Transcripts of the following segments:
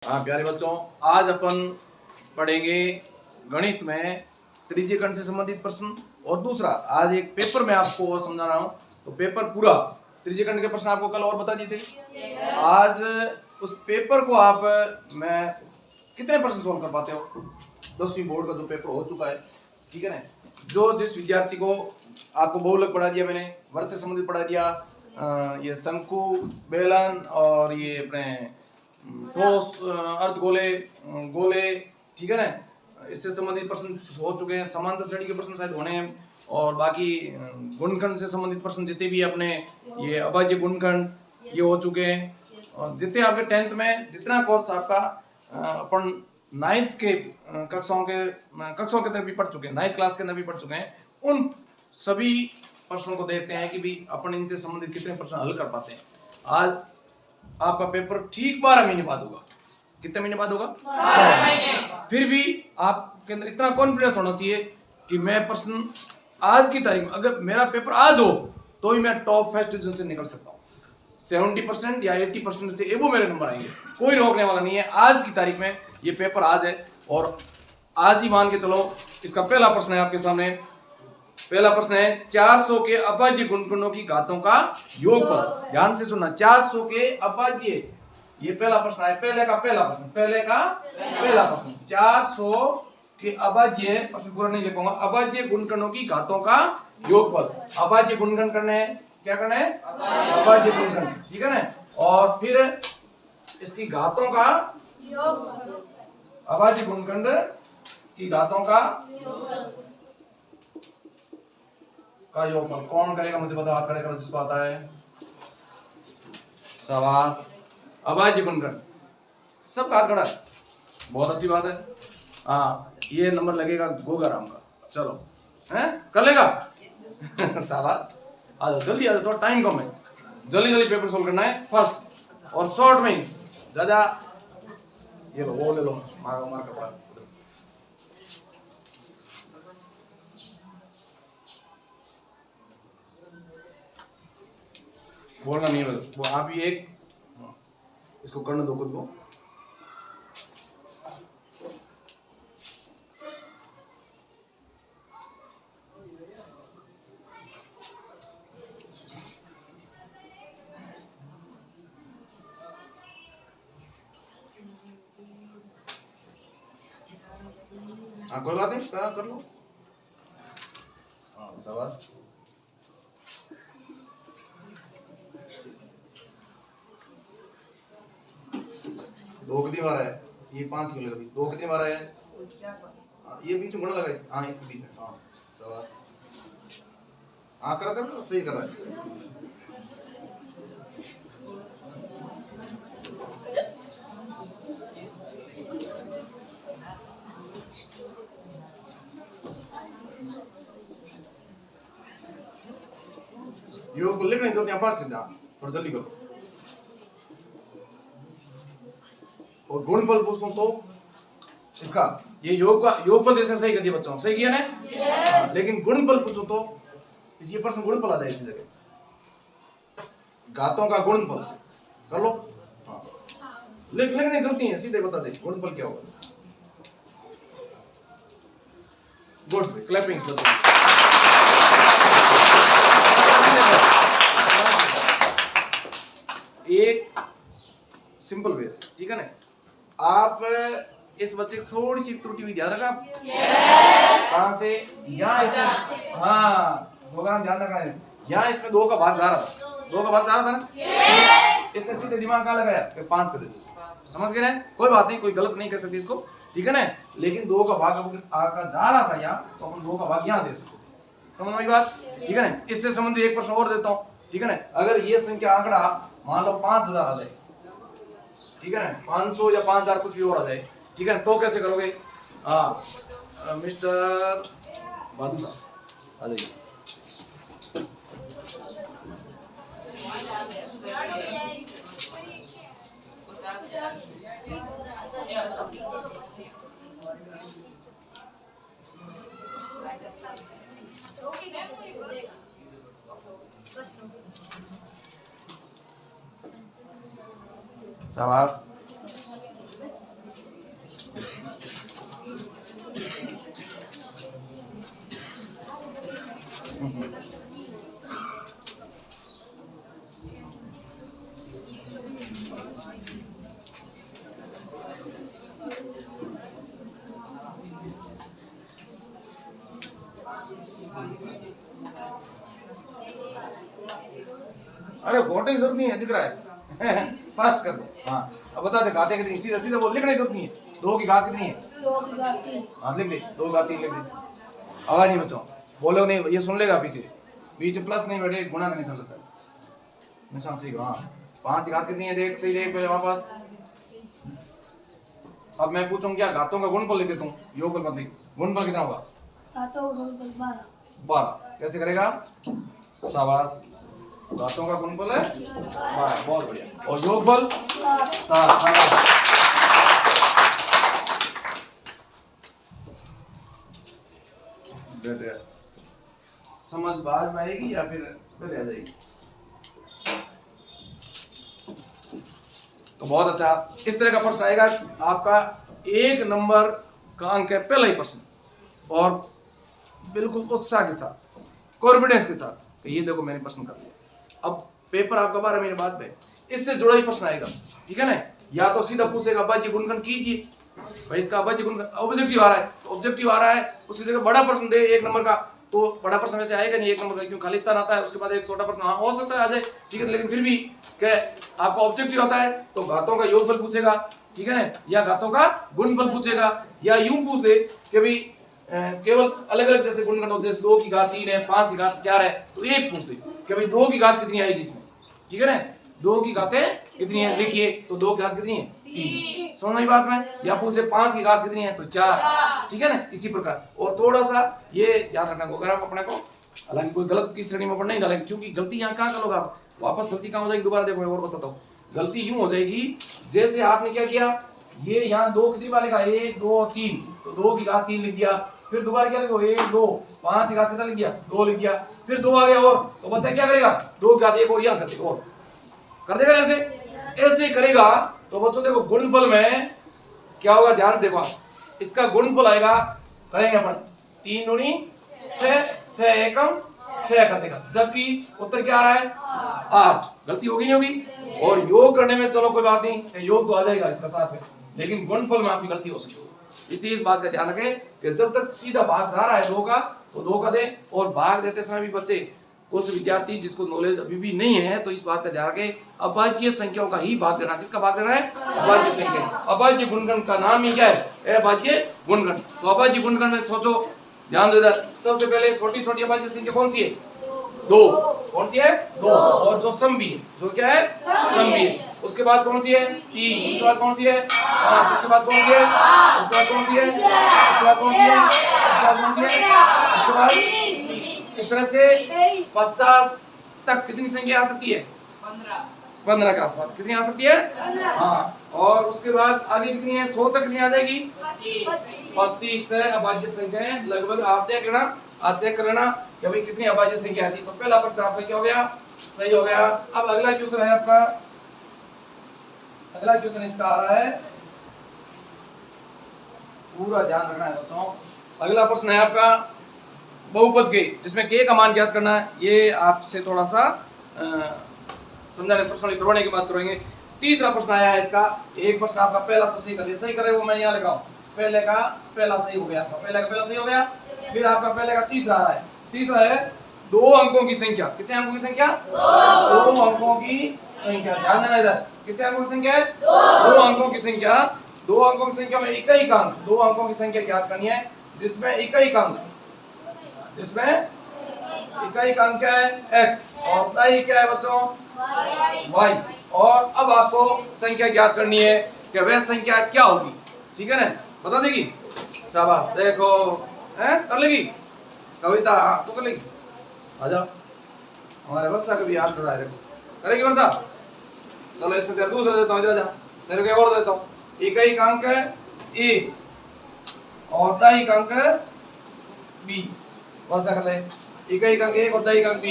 हाँ प्यारे बच्चों, आज अपन पढ़ेंगे गणित में त्रिज्यीय खंड से संबंधित प्रश्न। और दूसरा, आज एक पेपर में आपको और समझा रहा हूँ, तो पेपर पूरा त्रिज्यीय खंड के प्रश्न आपको कल और बता दिए थे। आज उस पेपर को आप मैं कितने प्रश्न सोल्व कर पाते हो? 10वीं बोर्ड का जो पेपर हो चुका है, ठीक है ना। जो जिस विद्यार्थी को आपको बहुलक पढ़ा दिया, मैंने वर्ग से संबंधित पढ़ा दिया, ये शंकु, बेलन और ये अपने ठोस, अर्धगोले, गोले, ठीक है ना, इससे संबंधित प्रश्न हो चुके हैं। समांतर श्रेणी के प्रश्न शायद होने हैं, और बाकी गुणनखंड से संबंधित प्रश्न जितने भी अपने ये अभाज्य गुणनखंड ये हो चुके हैं। और जितने आपके 10th में जितना कोर्स आपका अपन 9th के कक्षाओं के अंदर भी पढ़ चुके हैं, 9th क्लास के अंदर भी पढ़ चुके हैं, उन सभी प्रश्नों को देखते हैं कि भी अपन इनसे संबंधित कितने प्रश्न हल कर पाते हैं। आज आपका पेपर ठीक 12 महीने बाद होगा। कितने महीने बाद होगा? 12 महीने। फिर भी आपके अंदर इतना कॉन्फिडेंस होना चाहिए कि मैं प्रश्न आज की तारीख में, अगर मेरा पेपर आज हो तो ही मैं टॉप फर्स्ट डिवीजन से निकल सकता हूँ। 70% या 80% से एबो मेरे नंबर आएंगे, कोई रोकने वाला नहीं है। आज की तारीख में ये पेपर आज है, और आज ही मान के चलो। इसका पहला प्रश्न है आपके सामने। पहला प्रश्न है 400 के अभाज्य गुणनखंडों की घातों का योगफल। ध्यान से सुनना, 400 के अभाज्य, ये पहला प्रश्न है। पहले का पहला प्रश्न 400 के अभाज्य, प्रश्न पूरा नहीं लिखूंगा, अभाज्य गुणनखंडों की घातों का योगफल। अभाज्य गुणनखंड करने हैं, क्या करना है? अभाज्य गुणनखंड, ठीक है ना। और फिर इसकी घातों का योगफल, अभाज्य गुणनखंड की घातों का योगफल कौन करेगा? मुझे बताओ, हाथ खड़े करो जिसको आता है। शाबाश। अभाज्य गुणनखंड सबका हाथ खड़ा है, बहुत अच्छी बात है। हाँ, ये नंबर लगेगा गोगाराम का। चलो, हैं कर लेगा? शाबाश। आ जाओ जल्दी, आ जाओ, थोड़ा टाइम कम है, जल्दी पेपर सोल्व करना है फर्स्ट और शॉर्ट में ही। दादा ये लो, वो ले लो, मार कपड़ा। बोलना नहीं है वो, आप ही एक इसको करने दो खुद को। हाँ कोई बात नहीं, कर लो। हाँ शाबाश। दो कितनी बार है? ये 5 क्यों लगा? दो कितनी बार है? ये बीच में बड़ा लगा इस, हाँ इसके बीच में। हाँ शाबाश। हाँ कर सही कर रहा है। योग को लिखने तो यहाँ पास थे, और जल्दी करो। और गुणनफल पूछता हूं तो इसका, ये योगफल जैसे सही कर दिया बच्चों, सही किया ना? लेकिन गुणनफल पूछो तो ये प्रश्न गुणनफल आ जाए इसी जगह। घातों का गुणनफल कर लो। हाँ, लिखने की जरूरत नहीं है, सीधे बता दे गुणनफल क्या होगा। Good, clapping. एक सिंपल वे से, ठीक है ना। आप इस बच्चे की थोड़ी सी त्रुटि भी ध्यान रखना। कहां से? यहाँ इसमें, हाँ प्रोग्राम ध्यान रखना है। यहाँ इसमें 2 का भाग जा रहा था, 2 का भाग जा रहा था ना। इसने सीधे दिमाग कहाँ लगाया? 5 कर दे। समझ गए ना? कोई बात नहीं, कोई गलत नहीं कर सकती इसको, ठीक है ना। लेकिन 2 का भाग आपका जा रहा था यहाँ, तो अपन 2 का भाग यहाँ दे सकते। समझ में बात, ठीक है ना। इससे संबंधित एक प्रश्न और देता हूँ, ठीक है ना। अगर ये संख्या आंकड़ा मान लो 5000 आ जाए, ठीक है ना, 500 या 5000 कुछ भी और आ जाए, ठीक है ना, तो कैसे करोगे? हाँ मिस्टर बादू साहब आ जाइए। शाबाश। अरे घोटने की जरूरत नहीं है, दिख रहा है। फास्ट कर दो। हाँ अब बता दे घाते कितनी, सीधा सीधा बोल, लिखने की जरूरत नहीं है। 2 की घात कितनी है? 2 की घात 3। हाँ लिख दे, 2 की घात 3 लिख दे। आवाज नहीं बच्चों, बोलो नहीं, ये सुन लेगा पीछे, बीच प्लस नहीं बैठे, गुणा का निशान लगता है, निशान सही। हाँ 5 की घात कितनी है देख, सही देख पहले वापस। अब मैं पूछूं क्या, घातों का गुणनफल लिख देता हूँ, योगफल मत लिख। गुणनफल कितना होगा? घातों का गुणनफल 12। 12 कैसे करेगा? शाबाश, घातों का गुणनफल है 12, बहुत बढ़िया। और योगफल 7। समझ बात आएगी या फिर पहले आ जाएगी? तो बहुत अच्छा, इस तरह का प्रश्न आएगा आपका 1 नंबर का अंक है, पहला ही प्रश्न, और बिल्कुल उत्साह के साथ, कॉन्फिडेंस के साथ, ये देखो मैंने प्रश्न कर दिया। अब पेपर आपका 12 महीने बाद में इससे जुड़ा ही प्रश्न आएगा, ठीक है ना? या तो सीधा पूछ लेगा अब्बा जी गुणनखंड कीजिए, भाई इसका अब्बा जी गुणनखंड ऑब्जेक्टिव आ रहा है, तो ऑब्जेक्टिव आ रहा है, उसकी जगह बड़ा प्रश्न दे 1 नंबर का, तो बड़ा प्रश्न वैसे आएगा नहीं 1 नंबर का, क्यों खालिस्तान आता है, उसके बाद एक छोटा प्रश्न हाँ हो सकता है आ जाए, ठीक है, लेकिन फिर भी क्या आपका ऑब्जेक्टिव होता है तो घातों का योगफल पूछेगा, ठीक है ना, या घातों का गुणनफल पूछेगा, या यूं पूछ ले कि भाई केवल अलग अलग जैसे गुणनखंड होते हैं, 2 की घात 3 है, 5 की घात 4 है, तो एक पूछ ले कि भाई 2 की घात कितनी आएगी इसमें, ठीक है ना, 2 की घातें कितनी है लिखिए, तो 2 की घात कितनी है 3, समझ में बात में। या पूछ ले 5 की घात कितनी है तो 4, ठीक है ना, इसी प्रकार। और थोड़ा सा ये याद रखना को, अगर आप अपने को हालांकि कोई गलत की श्रेणी में पढ़ नहीं डालेंगे, क्योंकि गलती यहाँ कहाँ करोगे आप, वापस गलती कहाँ हो जाएगी, दोबारा देखो और बताता हूँ। गलती यूं हो जाएगी जैसे आपने क्या किया, ये यहाँ 2 कितनी बार लिखा, 1 2 3, तो 2 की घात 3 लिख दिया, फिर दोबारा क्या लिखो 1 2, 5 की घात कितना लिख दिया 2 लिख दिया, फिर 2 आ गया और, तो बच्चा क्या करेगा 2 की घात 1 और यहाँ कर देगा, और कर देगा ऐसे, ऐसे करेगा। तो बच्चों देखो गुणनफल में क्या होगा, ध्यान से देखो आप, इसका गुणनफल आएगा, करेंगे अपन 3 दूनी 6, 6 एकम 6 कर देगा, जबकि उत्तर क्या आ रहा है 8, गलती होगी नहीं होगी। और योग करने में चलो कोई बात नहीं, योग तो आ जाएगा इसका साथ में, लेकिन गुणनफल में आपकी गलती हो सकती है, इसलिए इस बात का ध्यान रखें कि जब तक सीधा भाग जा रहा है 2 का तो 2 का दे, और भाग देते समय भी बच्चे, उस विद्यार्थी जिसको नॉलेज अभी भी नहीं है, तो इस बात का ध्यान रखें अभाज्य संख्याओं का ही भाग देना। किसका भाग देना है? अभाज्य संख्या। अभाज्य गुणनखंड का नाम ही क्या है? अभाज्य गुणनखंड। तो अभाज्य गुणनखंड में सोचो, ध्यान दो इधर, सबसे पहले छोटी छोटी अभाज्य संख्या कौन सी है? 2। कौन सी है? 2। और जो समवी है, जो क्या है? समवी है। उसके बाद कौन सी है? 3। उसके बाद कौन सी है? 5। उसके बाद कौन सी है? उसके बाद कौन सी है? उसके बाद कौन सी है? उसके बाद कौन सी है? उसके बाद इस तरह से 50 तक कितनी संख्या आ सकती है? 15 के आसपास कितनी आ सकती है? हाँ। और उसके बाद आगे कितनी है? 100 तक कितनी आ जाएगी? 25 से अभाज्य संख्याएं लगभग आप देख लेना, आज चेक कर लेना कि भाई कितनी अभाज्य संख्या आती है। तो पहला प्रश्न आपका क्या हो गया? सही हो गया। अब अगला क्वेश्चन है आपका, अगला क्वेश्चन इसका आ रहा है, पूरा ध्यान रखना है बच्चों। अगला प्रश्न है आपका बहुपद के, जिसमें के का मान ज्ञात करना है। ये आपसे थोड़ा सा समझाने प्रश्न करवाने की बात करेंगे। तीसरा प्रश्न आया है इसका, एक प्रश्न आपका पहला तो सही करे, सही करे वो मैं यहाँ लगाऊं, पहले का पहला सही हो गया, आपका पहले का पहला सही हो गया, फिर आपका पहले का तीसरा आ रहा है। तीसरा है 2 अंकों की संख्या। कितने अंकों की संख्या? 2 अंकों की संख्या। ध्यान देना इधर, कितने अंकों की संख्या है? 2 अंकों की संख्या। 2 अंकों की संख्या में इकाई का अंक, 2 अंकों की संख्या ज्ञात करनी है जिसमें इकाई का अंक, जिसमें इकाई का अंक क्या है? x, और दाई क्या है बच्चों? y। और अब आपको संख्या ज्ञात करनी है कि वह संख्या क्या होगी, ठीक है ना? बता देगी? शाबाश, देखो हैं, कर लेगी कविता? हाँ तो कर लेगी, आ जाओ। हमारे वर्षा कभी याद बढ़ाए, देखो करेगी वर्षा। चलो इसमें तेरा दूसरा देता हूँ, इधर जा, तेरे को और देता हूँ। इकाई का अंक है a और दाई का अंक है b। वर्षा कर ले, इकाई का अंक a और दाई का अंक b।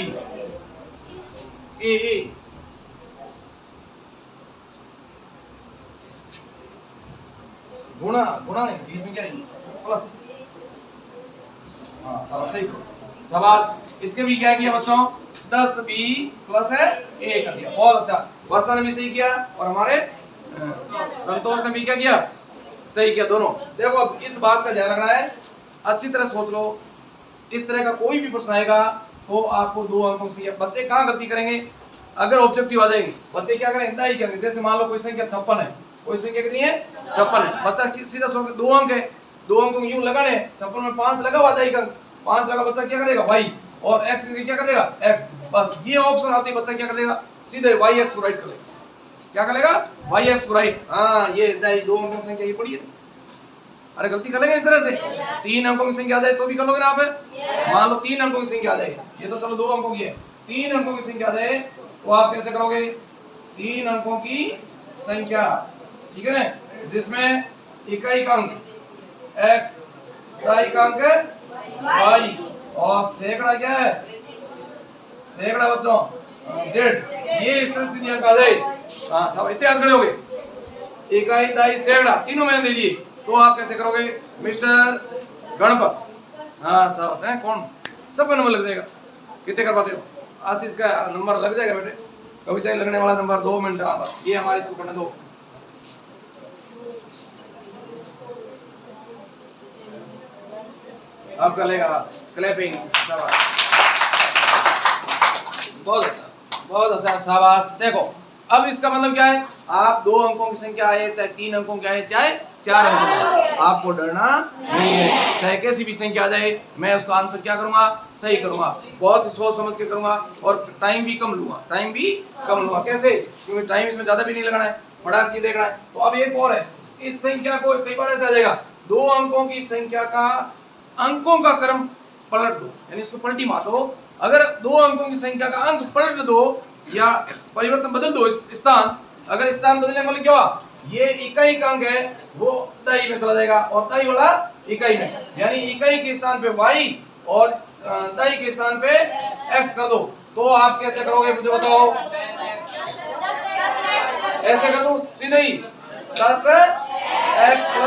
a गुणा, गुणा नहीं, बीच में क्या है? प्लस। हाँ चलो सही, शाबाश। इसके भी क्या किया बच्चों? 10b प्लस है a कर दिया, बहुत अच्छा। वर्षा ने भी सही किया और हमारे संतोष ने भी क्या किया? सही किया दोनों। देखो अब इस बात का ध्यान रखना है, अच्छी तरह सोच लो, इस तरह का कोई भी प्रश्न आएगा तो आपको 2 अंकों से, बच्चे कहाँ गलती करेंगे? अगर ऑब्जेक्टिव आ जाएगी बच्चे क्या करें दाई करेंगे। जैसे मान लो कोई संख्या 56 है, कोई संख्या कितनी है 56 है, बच्चा सीधा दो अंक है, दो अंकों को यूं लगाने 56 में 5 लगा हुआ दाई का 5 लगा, बच्चा क्या करेगा y और x क्या कर देगा x, बस ये ऑप्शन आती है बच्चा क्या कर देगा सीधे yx को राइट कर लेगा। क्या करेगा yx को राइट। हाँ ये दाई दो अंकों की संख्या ये पड़ी है। अरे गलती कर लेंगे इस तरह से, 3 अंकों की संख्या आ जाए तो भी कर लोगे ना आप। मान लो 3 अंकों की संख्या आ जाए, ये तो चलो 2 अंकों की है, 3 अंकों की संख्या आ जाए तो आप कैसे करोगे 3 अंकों की संख्या, ठीक है ना, जिसमें इकाई का अंक x, इकाई का अंक y और सैकड़ा क्या है सैकड़ा बच्चों z, ये इस तरह से अंक आ जाए। हाँ सब इतने याद खड़े हो गए, इकाई दाई सैकड़ा तीनों मैंने दे दिए, तो आप कैसे करोगे मिस्टर गणपत। हाँ सब है कौन सबका नंबर लग जाएगा, कितने कर पाते हो आशीष का नंबर लग जाएगा बेटे, कविता लगने वाला नंबर 2 मिनट। बस ये हमारे इसको पढ़ने दो। अब करेगा क्लैपिंग, शाबाश, बहुत अच्छा शाबाश। देखो अब इसका मतलब क्या है, आप 2 अंकों की संख्या आए चाहे 3 अंकों की आए चाहे 4 अंकों की आए, आपको डरना नहीं है, चाहे कैसी भी संख्या आ जाए मैं उसका आंसर क्या करूंगा सही करूंगा, बहुत ही सोच समझ के करूंगा और टाइम भी कम लूंगा। कैसे, क्योंकि टाइम इसमें ज्यादा भी नहीं लगाना है, फटाक से देखना है। तो अब एक और है, इस संख्या को कई बार ऐसा आ जाएगा 2 अंकों की संख्या का अंकों का क्रम पलट दो, यानी इसको पलटी मार दो। अगर 2 अंकों की संख्या का अंक पलट दो या परिवर्तन बदल दो स्थान, अगर स्थान बदलने वाले क्या हुआ, ये इकाई का अंक है वो दाई में चला जाएगा और दाई वाला इकाई में, यानी इकाई के स्थान पे y और दाई के स्थान पे x कर दो। तो आप कैसे करोगे मुझे बताओ, ऐसे कर दो सीधे ही 10x +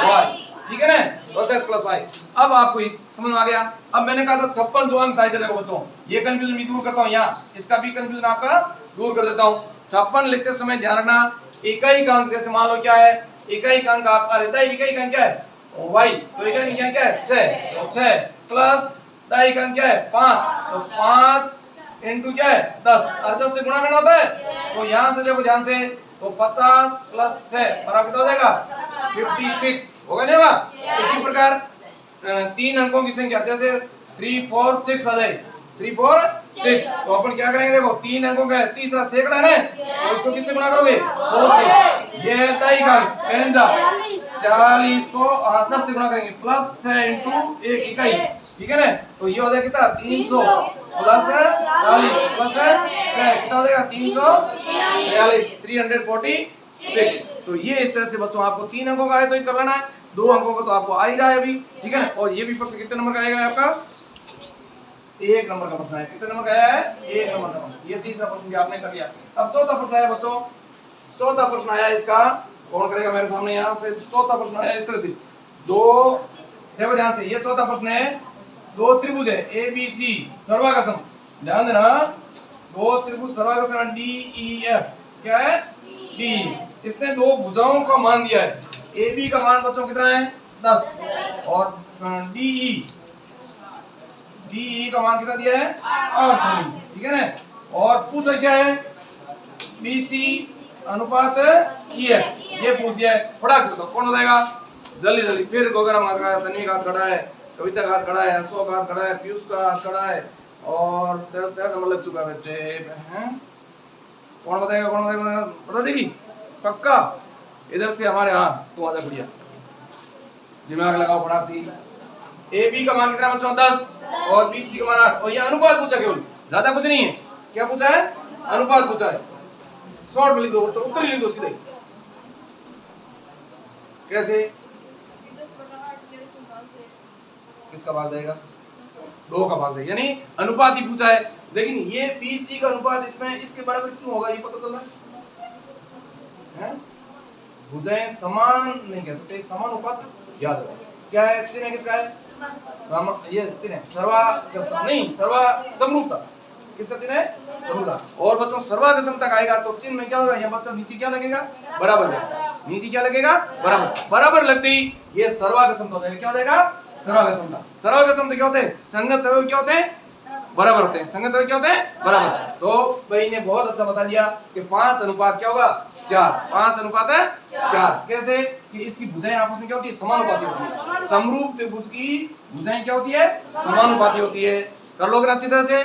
y, ठीक है ना, 10x + y। अब आपको समझ में आ गया। अब मैंने कहा था 56 जो अंक था, इधर देखो बच्चों, ये कंफ्यूजन मैं दूर करता हूँ, यहाँ इसका भी कंफ्यूजन आपका दूर कर देता हूँ। 56 लिखते समय ध्यान रखना इकाई का अंक, जैसे मान लो क्या है इकाई का अंक आपका रहता है, इकाई का अंक क्या है y, तो इकाई का अंक क्या है 6, तो 6 प्लस दाई का अंक क्या है 5, तो 5 इनटू क्या है 10, और 10 से गुणा करना होता है, तो यहाँ से देखो ध्यान से, तो 50 + 6 बराबर कितना हो जाएगा 56, होगा नहीं होगा। इसी प्रकार 3 अंकों की संख्या जैसे 3 4 6 आ जाए, 3 4 6, तो अपन क्या करेंगे देखो 3 अंकों का है, तीसरा सैकड़ा है, तो इसको किससे गुणा करोगे 100 से, ये है दाई का 40 को 10 से गुणा करेंगे प्लस 6 इनटू 1 इकाई, ठीक है ना, तो ये हो जाएगा कितना 300 प्लस 40 प्लस 6 कितना हो जाएगा 346, 346। तो ये इस तरह से बच्चों आपको 3 अंकों का है तो ही कर लेना है, 2 अंकों का तो आपको आ ही रहा है अभी, ठीक है ना। और ये भी प्रश्न कितने नंबर का आएगा आपका 1 नंबर का प्रश्न है, कितने नंबर का है 1 नंबर का प्रश्न। ये तीसरा प्रश्न भी आपने कर लिया। अब चौथा प्रश्न है बच्चों, चौथा प्रश्न आया इसका, कौन करेगा मेरे सामने, यहाँ से चौथा प्रश्न आया इस तरह से, दो देखो ध्यान से, ये चौथा प्रश्न है, 2 त्रिभुज है ए बी सी सर्वागसम, ध्यान देना 2 त्रिभुज सर्वागसम डी ई एफ, क्या है डी, इसने 2 भुजाओं का मान दिया है, ए बी का मान बच्चों कितना है 10 और डी ई का मान कितना दिया है 8, ठीक है ना, और पूछा क्या है बी सी अनुपात ई एफ, ये पूछ दिया है। फटाक से बताओ कौन हो जाएगा जल्दी जल्दी, फिर गोगरा हाथ खड़ा है, तन्वी का हाथ खड़ा है, कविता का हाथ खड़ा है, अशोक का हाथ खड़ा है, पीयूष का हाथ खड़ा है, और तेरा नंबर लग चुका है बेटे हैं, कौन बताएगा बता देगी पक्का, इधर से हमारे, हाँ तू आजा बढ़िया, दिमाग लगाओ फटाक सी। ए बी का मान कितना बच्चों 10 और बी सी का मान 8, और ये अनुपात पूछा केवल, ज्यादा कुछ नहीं है, क्या पूछा है अनुपात पूछा है, शॉर्ट में लिख दो तो उत्तर लिख दो सीधे, कैसे किसका भाग देगा 2 का भाग देगा, यानी अनुपात ही पूछा है, लेकिन ये बी सी का अनुपात इसमें इसके बराबर क्यों होगा ये पता चला है, भुजाएं समान नहीं कह सकते, समानुपात याद रखो, क्या है चिन्ह किसका है ये चिन्ह सर्वागसम नहीं समरूपता, किसका चिन्ह है समरूपता। और बच्चों सर्वागसम तक आएगा तो चिन्ह में क्या होगा, यहाँ बच्चा नीचे क्या लगेगा बराबर, नीचे क्या लगेगा बराबर लगते ही ये सर्वागसम हो जाएगा, क्या हो जाएगा सर्वागसम। सर्वागसम क्या होते हैं संगत अवयव, क्या होते हैं बराबर होते हैं। संगत क्या होते हैं? बराबर। तो भाई ने बहुत अच्छा बता दिया कि 5 अनुपात क्या होगा? 4। 5 अनुपात है 4। कैसे कि इसकी भुजाएं आपस में क्या होती है? समानुपाती होती है। समरूप त्रिभुज की भुजाएं क्या होती है? समानुपाती होती है। कर लोगे अच्छी तरह से।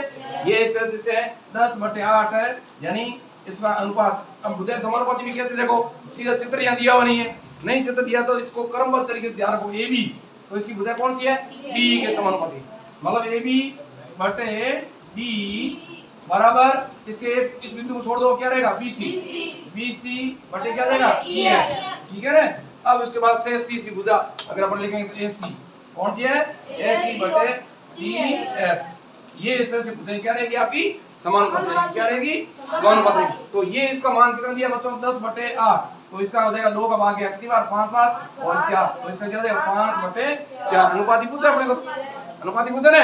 ये इस तरह से है 10/8 है, यानी इसका अनुपात। अब भुजाएं समानुपाती भी कैसे देखो? सीधा चित्र यहाँ दिया हुआ नहीं है, नहीं चित्र दिया तो इसको क्रमबद्ध तरीके से ध्यान रखो। ए बी, तो इसकी भुजा कौन सी है? डी के समानुपाती। मतलब ए बी बटे डी बराबर इसके इस बिंदु को छोड़ दो, क्या रहेगा? बीसी। बीसी बटे क्या रहेगा? ई है। ठीक है ना? अब इसके बाद शेष तीसरी भुजा अगर अपन लिखेंगे तो एसी, कौन सी है? एसी बटे डी एफ। ये इस तरह से भुजाएं क्या रहेगी आपकी? समानुपाती। क्या रहेगी? समानुपाती। तो ये इसका मान कितना दिया बच्चों? 10/8। तो इसका हो जाएगा 2 का भाग गया कितनी बार? 5 बार और 4। तो इसका क्या हो जाएगा? 5/4। अनुपाती पूछा अपने को, अनुपाती पूछा ना।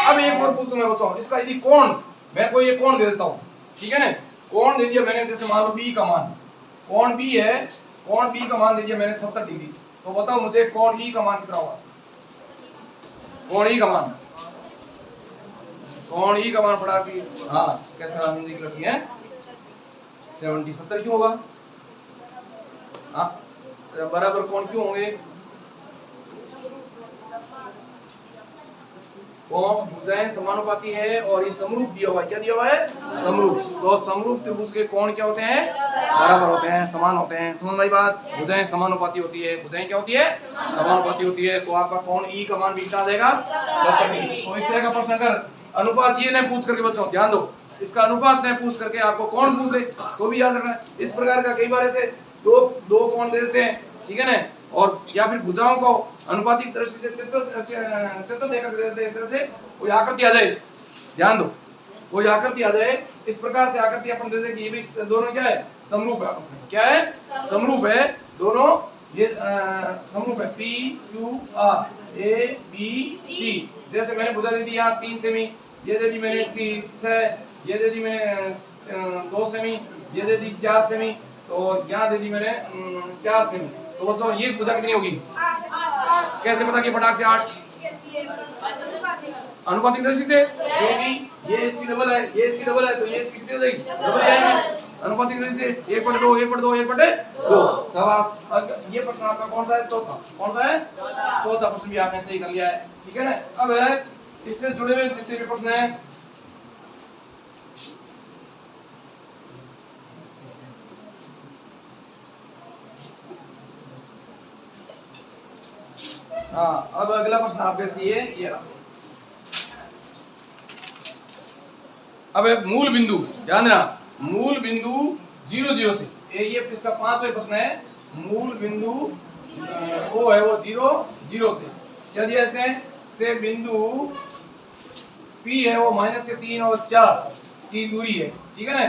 अब एक और पूछ दूंगा बच्चों, इसका यदि कोण, मैं कोई ये कोण दे देता हूं, ठीक है ना? कोण दे दिया मैंने, जैसे मान लो बी का मान, कोण बी है, कोण बी का मान दे दिया मैंने 70 डिग्री। तो बताओ मुझे कोण ई का मान कितना होगा? कोण ई का मान, कोण ई का मान पड़ा कि हाँ कैसा मुझे लगी है 70। 70 क्यों होगा? हाँ बराबर कोण क्यों होंगे? कोण भुजाएं समानुपाती है और ये समरूप दिया हुआ है। क्या दिया हुआ है? समरूप। तो समरूप त्रिभुज के कोण क्या होते हैं? बराबर होते हैं, समान होते हैं। समझ भाई बात? भुजाएं समानुपाती होती है। भुजाएं क्या होती है? समानुपाती होती है। तो आपका कोण ई का मान भी कितना आ जाएगा? 70 डिग्री। तो इस तरह का प्रश्न अगर अनुपात ये नहीं पूछ करके बच्चों ध्यान दो, इसका अनुपात नहीं पूछ करके आपको कोण पूछ ले तो भी याद रखना है। इस प्रकार का कई बार ऐसे दो कोण दे देते हैं, ठीक है ना? और या फिर भुजाओं को अनुपातिक दृष्टि से चित्र देकर दे देते हैं। इस तरह से कोई आकृति आ जाए, ध्यान दो, कोई आकृति आ जाए इस प्रकार से आकृति अपन दे दे कि ये भी दोनों क्या है? समरूप है आपस में। क्या है? समरूप है दोनों। ये समरूप है P Q R A B C. जैसे मैंने भुजा दी थी यहाँ 3 सेमी, ये दे दी मैंने इसकी 6, ये दे दी मैंने 2 सेमी, ये दे दी 4 सेमी, तो यहाँ दे दी मैंने 4 सेमी। तो बताओ ये भुजा कितनी होगी? कैसे पता कि फटाक से 8? अनुपातिक दृष्टि से, क्योंकि ये इसकी डबल है, ये इसकी डबल है, तो ये इसकी कितनी हो जाएगी? डबल आएगी। अनुपातिक दृष्टि से 1/2 1/2 1/2। शाबाश। अब ये प्रश्न आपका कौन सा है? चौथा। कौन सा है? चौथा प्रश्न भी आपने सही कर लिया है, ठीक है ना? अब है इससे जुड़े हुए जितने भी प्रश्न हैं, हाँ अब अगला प्रश्न आपके लिए ये रहा। अब मूल बिंदु, ध्यान देना, मूल बिंदु 0 0 से, ये इसका 5वां प्रश्न है। मूल बिंदु ओ है वो 0 0 से क्या दिया इसने? से बिंदु P है वो -3 और 4 की दूरी है, ठीक है ना?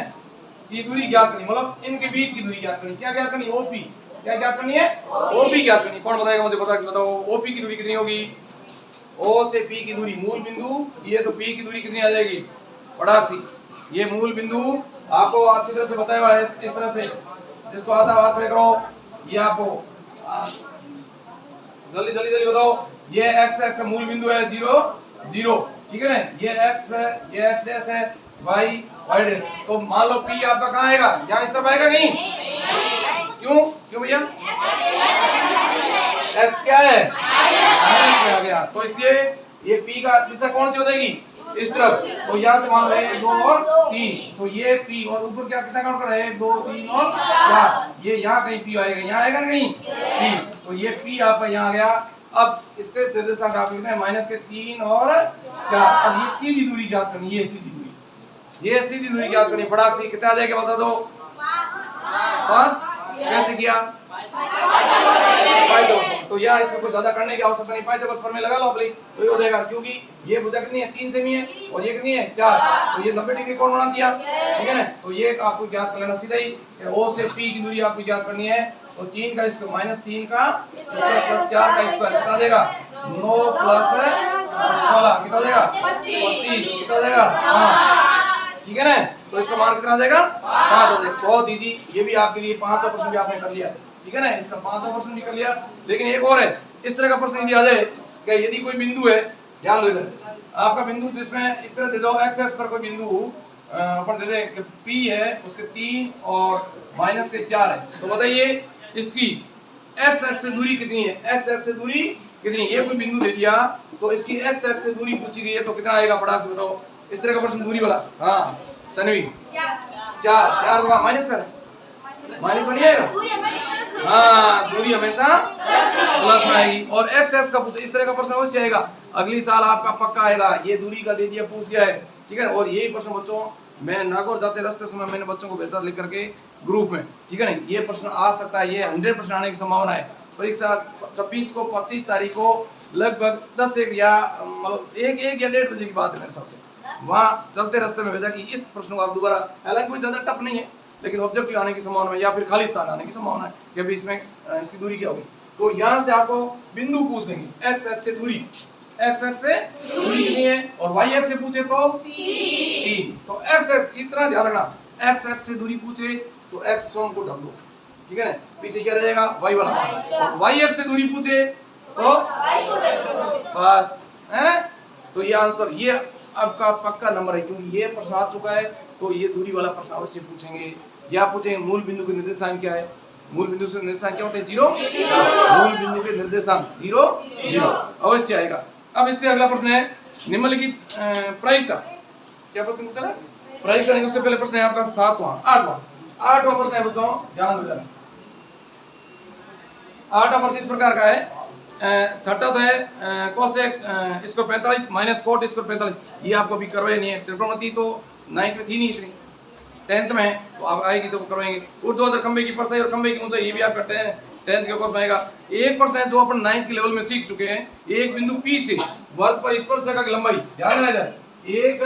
ये दूरी ज्ञात करनी, मतलब इनके बीच की दूरी ज्ञात करनी। क्या ज्ञात करनी? ओपी। क्या ज्ञात करनी है? ओपी ज्ञात करनी। कौन बताएगा मुझे? बताओ ओपी की दूरी कितनी होगी? ओ से पी की दूरी, मूल बिंदु ये, तो पी की दूरी कितनी आ जाएगी? पड़ाक सी। ये मूल बिंदु आपको अच्छी तरह से बताया हुआ है इस तरह से, जिसको आता हाथ में करो। ये आपको जल्दी जल्दी जल्दी बताओ। ये x मूल बिंदु है 0 0, ठीक है ना? ये x है, ये x डैश है, y y डैश। तो मान लो p आपका कहाँ आएगा? यहाँ इस तरफ आएगा कहीं? क्यों? क्यों भैया? x क्या है? माइनस में आ गया, तो इसलिए ये p का दिशा कौन सी हो जाएगी? इस तरफ। तो यहाँ से मान लो 1 2 और 3, तो ये p और ऊपर क्या कितना काउंट कर रहा है? 1 2 3 और 4। ये यहाँ कहीं p आएगा, यहाँ आएगा कहीं p, तो ये p आपका यहाँ आ गया। अब इसके निर्देशांक आप लिखते हैं -3 और 4। अब ये सीधी दूरी ज्ञात करनी, ये सीधी दूरी, ये सीधी दूरी ज्ञात करनी। फटाक से कितना आ जाएगा बता दो? 5। कैसे किया? तो यार इसमें कुछ ज्यादा करने की आवश्यकता नहीं, पाइथागोरस प्रमेय लगा लो अपनी, तो ये हो जाएगा। क्योंकि ये भुजा कितनी है? 3 सेमी है और ये कितनी है? 4, तो ये 90 डिग्री कोण बना दिया, ठीक है ना? तो ये आपको ज्ञात कर लेना सीधा ही। ओ से पी की दूरी आपको ज्ञात करनी है, तो 3 का स्क्वायर -3 का स्क्वायर प्लस 4 का स्क्वायर कितना देगा? 9 प्लस 16 कितना देगा? 25 कितना देगा? हाँ, ठीक है ना? तो इसका मान कितना आ जाएगा? 5 आ जाएगा। बहुत इजी, ये भी आपके लिए 5वां प्रश्न भी आपने कर लिया, ठीक है ना? इसका 5वां प्रश्न भी कर लिया। लेकिन एक और है, इस तरह का प्रश्न यदि आ जाए कि यदि कोई बिंदु है ध्यान दो इधर, आपका बिंदु जिसमें इस तरह दे दो, एक्स एक्स पर कोई बिंदु पर दे दे कि P है, उसके 3 और माइनस के 4 है, तो बताइए इसकी एक्स एक्स से दूरी कितनी है, एक्स एक्स से दूरी कितनी, ये कोई बिंदु दे दिया तो इसकी एक्स एक्स से दूरी पूछी गई है तो कितना आएगा, फटाक से बताओ, इस तरह का प्रश्न दूरी वाला। हाँ तन्वी, 4 होगा, माइनस कर, माइनस में नहीं आएगा, हाँ दूरी हमेशा प्लस में आएगी। और एक्स एक्स का पूछो, इस तरह का प्रश्न अवश्य आएगा, अगली साल आपका पक्का आएगा, ये दूरी का दे दिया, पूछ दिया है, ठीक है। और यही प्रश्न बच्चों मैं नागौर जाते रास्ते समय मैंने बच्चों को भेजा लिख करके ग्रुप में, ठीक है ना, ये प्रश्न आ सकता है, ये 100% आने की संभावना है। परीक्षा 26 को 25 तारीख को लगभग 10 एक या मतलब 1 या 1:30 बजे की बात है मेरे हिसाब से, वहाँ चलते रास्ते में भेजा कि इस प्रश्न को आप दोबारा, हालांकि कोई ज़्यादा टफ नहीं है लेकिन ऑब्जेक्टिव आने की संभावना है या फिर खाली स्थान आने की संभावना है कि अभी इसमें इसकी दूरी क्या होगी। तो यहाँ से आपको बिंदु पूछ लेंगे, एक्स एक्स से दूरी, एक्स एक्स से दूरी कितनी है, और वाई एक्स से पूछे तो 3, तो एक्स एक्स इतना ध्यान रखना, एक्स एक्स से दूरी पूछे तो एक्स स्वयं को ढक दो, ठीक है ना, पीछे क्या रहेगा वाई वाला, और वाई एक्स से दूरी पूछे तो बस है ना, तो ये आंसर, ये आपका पक्का नंबर है क्योंकि ये प्रश्न आ चुका है, तो ये दूरी वाला प्रश्न अवश्य पूछेंगे। या पूछेंगे मूल बिंदु के निर्देशांक क्या है, मूल बिंदु से निर्देशांक क्या होते हैं, 0, मूल बिंदु के निर्देशांक 0 0 अवश्य आएगा। अब इससे अगला प्रश्न है निम्नलिखित प्रायिकता, क्या प्रश्न पूछा है, प्रायिकता नहीं, उससे पहले प्रश्न है आपका 8वां प्रश्न है बच्चों, ध्यान दो, 8वां प्रश्न इस प्रकार का है, छठा तो है कोसेक इसको 45 माइनस कोट इसको 45, ये आपको अभी करवाए नहीं है, त्रिकोणमिति तो 9th में थी नहीं, इतनी 10th में तो आप आएगी तो करवाएंगे। ऊर्ध्वाधर खंबे की परसाई और खंबे की ऊंचाई, ये भी आपका 10th के कोर्स में आएगा। एक प्रश्न है जो अपन 9th के लेवल में सीख चुके हैं, एक बिंदु P से वर्ग पर स्पर्शरेखा की लंबाई, ध्यान देना इधर, एक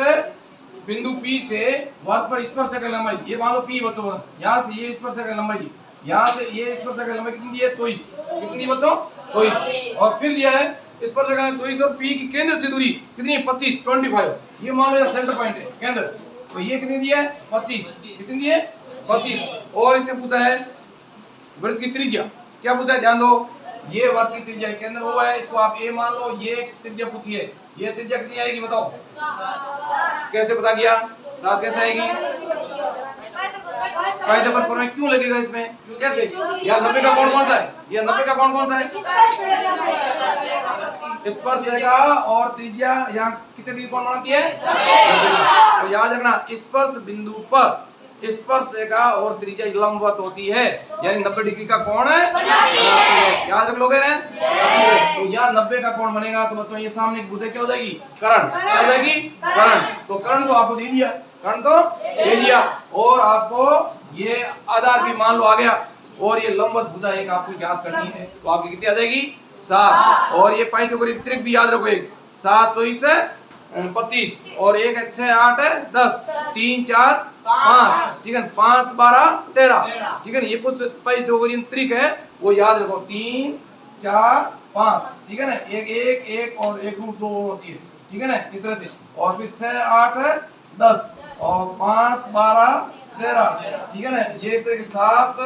बिंदु P से वर्ग पर स्पर्शरेखा की लंबाई, ये मान लो P बच्चों, यहाँ से ये स्पर्शरेखा की लंबाई, यहाँ से ये स्पर्शरेखा की लंबाई कितनी है, 24, कितनी बच्चों 24, और फिर दिया है स्पर्शरेखा 24 और P की केंद्र से दूरी कितनी है 25, ये मान लो सेंटर पॉइंट है केंद्र, तो ये कितनी दी है 25, कितनी दी है 25, और इसने पूछा है वृत्त की त्रिज्या, क्या पूछा है ध्यान दो, ये वृत्त की त्रिज्या केंद्र हुआ है, इसको आप ए मान लो, ये त्रिज्या पूछी है, ये त्रिज्या कितनी आएगी बताओ, कैसे पता किया, 7 कैसे आएगी, पाइथागोरस प्रमेय क्यों लगेगा इसमें, कैसे, यह 90 का कोण कौन सा है, यह 90 का कोण कौन सा है, स्पर्शरेखा और त्रिज्या यहाँ कितने डिग्री कोण बनाती है, तो याद रखना स्पर्श बिंदु पर स्पर्शरेखा और त्रिज्या लंबवत होती है, यानी 90 डिग्री का कोण है, याद रख लोगे ना, तो यहाँ 90 का कोण बनेगा, तो बच्चों ये सामने की भुजा क्या हो जाएगी, कर्ण, क्या हो जाएगी कर्ण, तो कर्ण तो आपको दे दिया, कर्ण तो दे दिया, और आपको ये आधार भी मान लो आ गया, और ये लंबवत भुजा एक आपको याद करनी है, तो आपकी कितनी आ जाएगी 7, और ये पाइथागोरस त्रिक भी याद रखो, एक 7 24 से 25 और 1 6 8 10 3 4 5, ठीक है, 5 12 13, ठीक है ना, ये कुछ पाइथागोरियन त्रिक है वो याद रखो, 3 4 5, ठीक है ना, एक एक एक और एक रूट 2 होती है, ठीक है ना, इस तरह से, और फिर 6 8 10 और 5 12 13, ठीक है ना, ये इस तरह के 7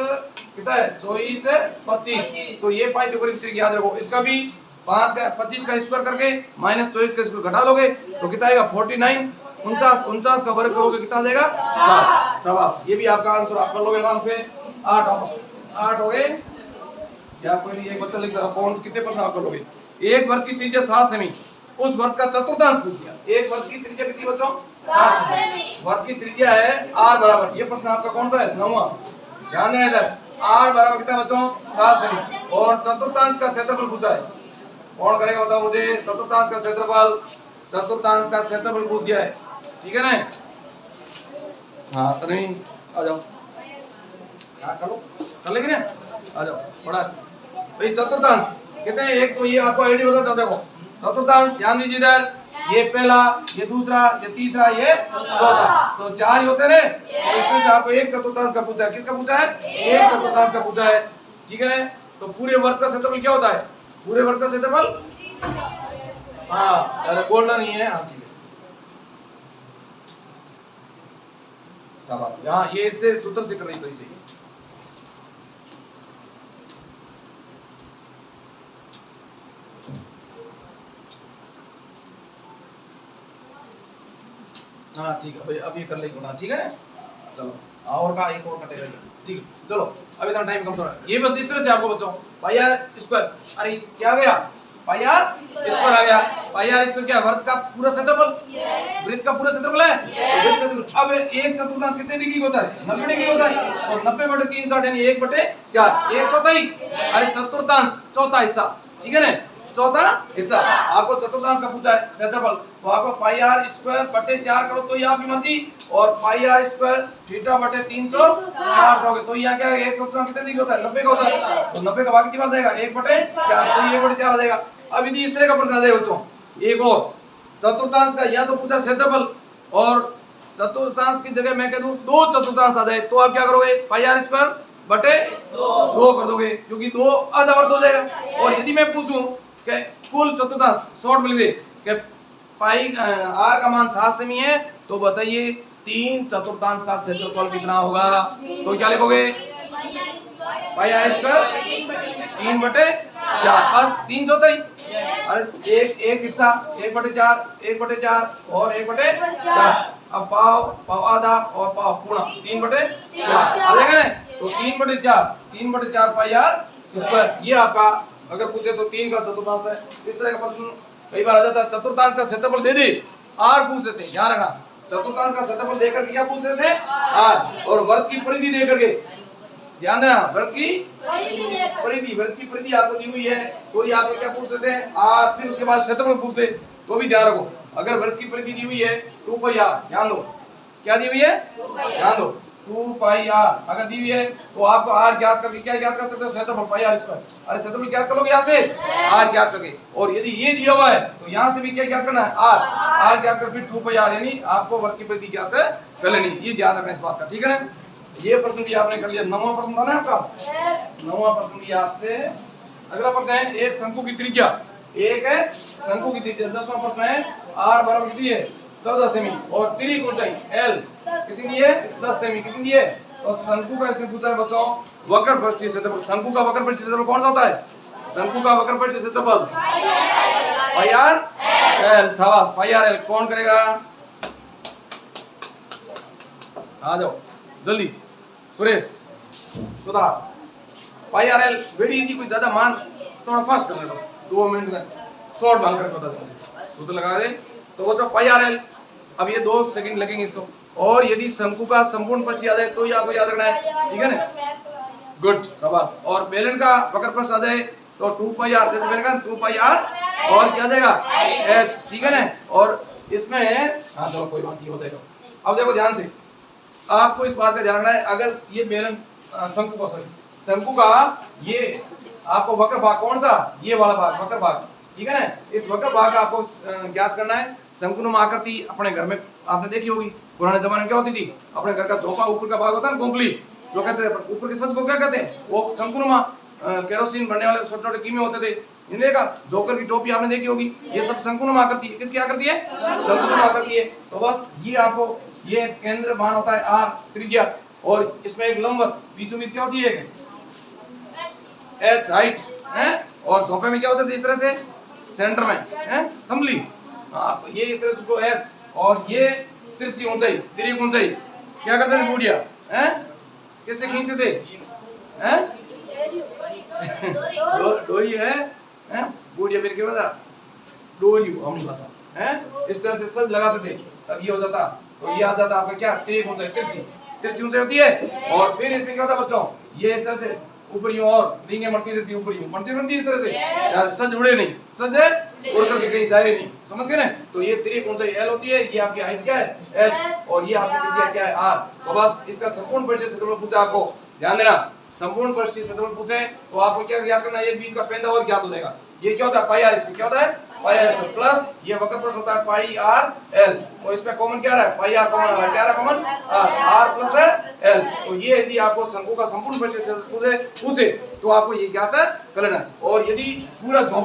कितना है 24 से 25, तो ये पाइथागोरियन त्रिक याद रखो, इसका भी 5 का 25 का स्क्वायर करके माइनस 24 का स्क्वायर घटा लोगे तो कितना आएगा 49, 49 का वर्ग करोगे कितना आ जाएगा 7, शाबाश, ये भी आपका आंसर आप कर लोगे आराम से, 8 हो गए, या कोई एक बच्चा लिख रहा कौन कितने प्रश्न आप कर लोगे, एक वर्ग की त्रिज्या 7 सेमी, उस वर्ग का चतुर्थांश पूछ दिया, एक वर्ग की त्रिज्या कितनी बच्चों 7 सेमी, वर्ग की त्रिज्या है r बराबर, ये प्रश्न आपका कौन सा है 9वां, ध्यान देना इधर, r बराबर कितना बच्चों 7 सेमी, और चतुर्थांश का क्षेत्रफल पूछा है, कौन करेगा बताओ मुझे, चतुर्थांश का क्षेत्रफल पूछ दिया है, ठीक है ना, हाँ तन्वी आ जाओ, कर लेंगे ना, आ जाओ बड़ा अच्छा भाई, चतुर्थांश कितने, एक तो ये आपको आईडी होता था, देखो चतुर्थांश ध्यान दीजिए इधर, ये पहला, ये दूसरा, ये तीसरा, ये चौथा, तो 4 ही होते हैं, तो इसमें से आपको एक चतुर्थांश का पूछा है, किसका पूछा है, एक चतुर्थांश का पूछा है, ठीक है ना, तो पूरे वर्ग का क्षेत्रफल क्या होता है, पूरे वर्ग का क्षेत्रफल, हाँ अरे बोलना नहीं है, हाँ ठीक है, शाबाश, यहाँ ये इससे सूत्र से कर रही तो ही चाहिए, हाँ ठीक है भाई, अब ये कर लेंगे गुणा, ठीक है ना। चलो और का एक और कटेगा ये, ठीक है। चलो अब इतना टाइम कम थोड़ा, ये बस इस तरह से आपको बच्चों पाई आर स्क्वायर, अरे क्या आ गया पाई आर स्क्वायर आ गया। पाई आर स्क्वायर क्या वर्ग का पूरा क्षेत्रफल, वृत्त का पूरा क्षेत्रफल है। तो वृत्त का क्षेत्रफल, अब एक चतुर्थांश कितने डिग्री का होता है, 90 डिग्री होता है। और 90/360 यानी 1/4, एक चौथाई, अरे चतुर्थांश चौथा हिस्सा, ठीक है ना, चौथा हिस्सा। आपको चतुर्थांश का पूछा है क्षेत्रफल, तो आपको पाई आर स्क्वायर बटे 4 करो तो ये आपकी मर्जी, और पाई आर स्क्वायर थीटा बटे 360 करोगे तो यहाँ क्या है, एक चतुर्थांश कितने डिग्री होता है, 90 का होता है। तो 90 का भाग कितनी बार जाएगा, 1/4, तो ये 1/4 आ जाएगा। अब यदि इस तरह का प्रश्न आ जाए बच्चों, एक और चतुर्थांश का, या तो पूछा क्षेत्रफल और चतुर्थांश की जगह मैं कह दूं दो चतुर्थांश आ जाए, तो आप क्या करोगे, पाई आर स्क्वायर बटे 2 कर दोगे, क्योंकि 2 अर्धवर्त हो जाएगा। और यदि मैं पूछूं कि कुल चतुर्थांश शॉर्ट में लिख दे कि पाई आर का मान 7 सेमी है, तो बताइए 3 चतुर्थांश का क्षेत्रफल कितना होगा, तो क्या लिखोगे, पाई आर स्क्वायर 3/4, बस 3 चौथाई, अरे एक हिस्सा 1/4, 1/4 और 1/4, अब पाव आधा और पाव पूर्ण, 3/4 आ जाएगा ना। तो 3/4 पाई आर स्क्वायर, ये आपका अगर पूछे तो 3 का चतुर्थांश है। इस तरह का प्रश्न कई बार आ जाता है, चतुर्थांश का क्षेत्रफल दे दे आर पूछ देते हैं, ध्यान रखना, चतुर्थांश का क्षेत्रफल देकर के क्या पूछ देते हैं, आर, और वर्ग की परिधि देकर के, ध्यान देना, वर्ग की परिधि आपको दी हुई है, तो ये आपको क्या पूछ सकते हैं, आर, फिर उसके बाद क्षेत्रफल पूछते, तो भी ध्यान रखो। अगर वर्ग की परिधि दी हुई है 2 पाई आर, ध्यान दो क्या दी हुई है, ध्यान दो 2 पाई आर अगर दी हुई है, तो आपको आर ज्ञात करके क्या ज्ञात कर सकते हो, क्षेत्रफल पाई आर स्क्वायर, अरे क्षेत्रफल ज्ञात कर लोगे यहाँ से आर ज्ञात करके। और यदि ये दिया हुआ है तो यहाँ से भी क्या ज्ञात करना है, आर ज्ञात कर, फिर 2 पाई आर, यानी आपको वर्ग की परिधि ज्ञात कर लेनी, ये ध्यान रखना इस बात का, ठीक है ना। ये प्रश्न भी आपने कर लिया, 9वां प्रश्न था ना आपका, 9वां प्रश्न भी आपसे। अगला प्रश्न है एक शंकु की त्रिज्या, एक है शंकु की त्रिज्या, 10वां प्रश्न है आर बराबर कितनी है, 14 सेमी, और तिर्यक ऊंचाई एल कितनी है, 10 सेमी, कितनी है। और शंकु का इसने पूछा है बच्चों वक्र पृष्ठीय क्षेत्रफल, शंकु का वक्र पृष्ठीय क्षेत्रफल कौन सा होता है, शंकु का वक्र पृष्ठीय क्षेत्रफल पाई आर एल, शाबाश, पाई आर एल कौन करेगा, आ जाओ जल्दी, सुरेश, सुधा, पाई आर एल वेरी इजी, कोई ज्यादा मान थोड़ा फास्ट करना है, बस 2 मिनट में शॉर्ट मान कर बता दो, सूत्र लगा दे। तो बच्चों पाई आर एल, अब ये 2 सेकंड लगेंगे इसको, और यदि शंकु का संपूर्ण पृष्ठ आ जाए तो ये आपको याद रखना है, ठीक है ना, गुड, शाबाश। और बेलन का वक्र पृष्ठ आ जाए तो 2 पाई आर, जैसे मैंने कहा 2 पाई आर और क्या आ जाएगा एच, ठीक है ना। और इसमें हाँ चलो कोई बात नहीं, हो जाएगा। अब देखो ध्यान से, आपको इस बात का ध्यान रखना है, अगर ये बेलन शंकु का ये आपको वक्र भाग कौन सा, ये वाला भाग वक्र भाग, ठीक है ना, इस वक्र भाग का आपको ज्ञात करना है। शंकुनुमा आकृति अपने घर में आपने देखी होगी, पुराने जमाने में क्या होती थी, अपने घर का झोंपा ऊपर का भाग होता है ना, गोंपली जो कहते हैं, ऊपर के सच को क्या कहते हैं, वो शंकुनुमा, केरोसिन भरने वाले छोटे छोटे कीमे होते थे, इन्हें का जोकर की टोपी आपने देखी होगी, ये सब शंकुनुमा आकृति है। किसकी आकृति है, शंकुनुमा आकृति है। तो बस ये आपको, ये केंद्र मान होता है आर त्रिज्या, और इसमें एक लंबवत बीचों बीच क्या होती है, एच हाइट है, और झोंपे में क्या होता है इस तरह से सेंटर में है थंबली, हाँ, तो ये इस तरह से उसको एच, और ये तिरछी ऊंचाई, तिर्यक ऊंचाई क्या करते थे बूढ़िया, हैं किससे खींचते थे, हैं डोरी है बूढ़िया फिर क्या बता, डोरी हमनी भाषा है, इस तरह से सज लगाते थे, तब ये हो जाता, तो ये आ जाता आपका क्या, तिर्यक ऊंचाई, तिरछी ऊंचाई होती है। और फिर इसमें क्या होता है बच्चों, ये इस तरह से ऊपर यूं और रिंगे मरती रहती है, ऊपर यूं मरती इस तरह से, सज उड़े नहीं, सज उड़ करके कहीं जाए नहीं, समझ गए ना। तो ये तिर्यक ऊंचाई एल होती है, ये आपकी हाइट क्या है एच, और ये आपकी त्रिज्या क्या है आर। तो बस इसका संपूर्ण पृष्ठीय क्षेत्रफल पूछा, आपको ध्यान देना, संपूर्ण पृष्ठीय क्षेत्रफल पूछे तो आपको क्या ज्ञात करना है, ये बीच का पेंदा और ज्ञात हो जाएगा। ये क्या होता है पाई आर, इसमें क्या होता है पाई आर स्क्वायर प्लस ये वक्र पृष्ठ होता है पाई आर एल, तो इसमें कॉमन क्या रहा है, पाई आर कॉमन आ रहा है, क्या रहा कॉमन आर प्लस एल। तो ये यदि आपको शंकु का संपूर्ण पृष्ठीय क्षेत्रफल पूछे तो आपको ये ज्ञात कर लेना। और यदि पूरा झोंपा